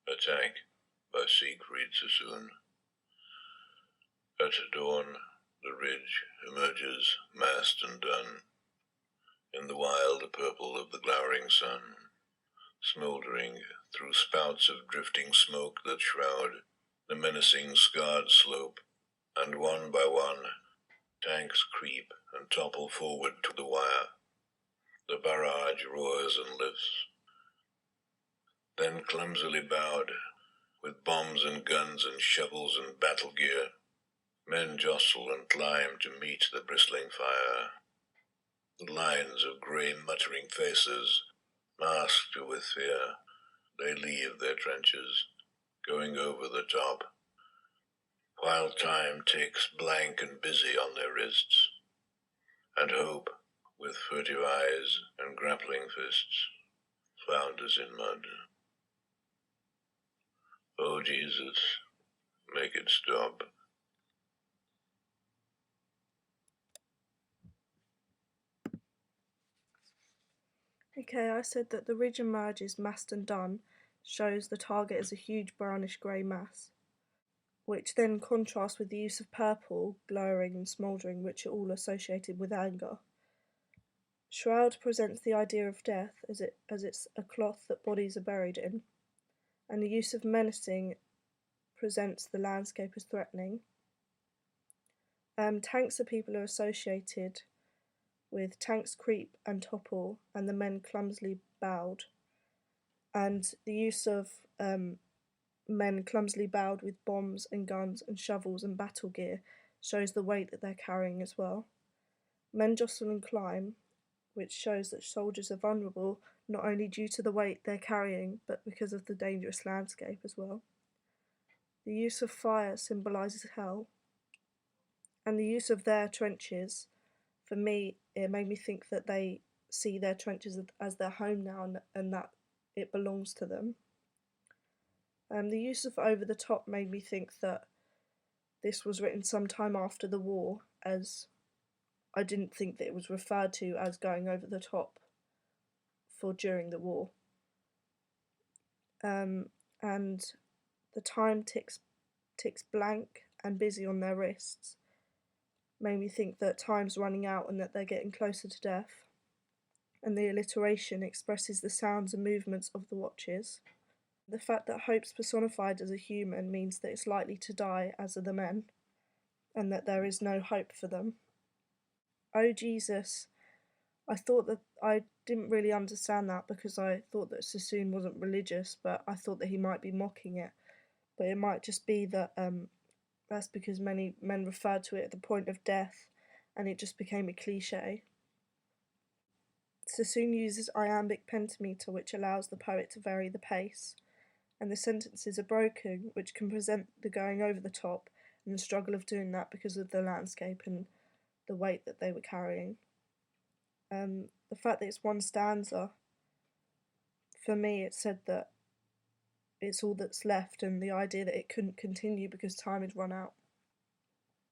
Attack by Siegfried Sassoon. At dawn, the ridge emerges massed and done, in the wild purple of the glowering sun, smouldering through spouts of drifting smoke that shroud the menacing scarred slope, and one by one, tanks creep and topple forward to the wire. The barrage roars and lifts. Then clumsily bowed, with bombs and guns and shovels and battle gear, men jostle and climb to meet the bristling fire. The lines of grey muttering faces, masked with fear, they leave their trenches, going over the top, while time takes blank and busy on their wrists, and hope, with furtive eyes and grappling fists, flounders in mud. Oh Jesus, make it stop. Okay, I said that the ridge emerges massed and done shows the target as a huge brownish grey mass, which then contrasts with the use of purple, glowering and smouldering, which are all associated with anger. Shroud presents the idea of death as it's a cloth that bodies are buried in, and the use of menacing presents the landscape as threatening. Tanks are people who are associated with tanks creep and topple and the men clumsily bowed, and the use of men clumsily bowed with bombs and guns and shovels and battle gear shows the weight that they're carrying as well. Men jostle and climb, which shows that soldiers are vulnerable not only due to the weight they're carrying, but because of the dangerous landscape as well. The use of fire symbolises hell, and the use of their trenches, for me, it made me think that they see their trenches as their home now, and that it belongs to them. The use of over the top made me think that this was written sometime after the war, as I didn't think that it was referred to as going over the top for during the war. And the time ticks blank and busy on their wrists made me think that time's running out and that they're getting closer to death. And the alliteration expresses the sounds and movements of the watches. The fact that hope's personified as a human means that it's likely to die, as are the men, and that there is no hope for them. Oh Jesus, I thought that I didn't really understand that because I thought that Sassoon wasn't religious, but I thought that he might be mocking it. But it might just be that that's because many men referred to it at the point of death and it just became a cliche. Sassoon uses iambic pentameter, which allows the poet to vary the pace, and the sentences are broken, which can present the going over the top and the struggle of doing that because of the landscape and the weight that they were carrying. The fact that it's one stanza, for me, it said that it's all that's left, and the idea that it couldn't continue because time had run out.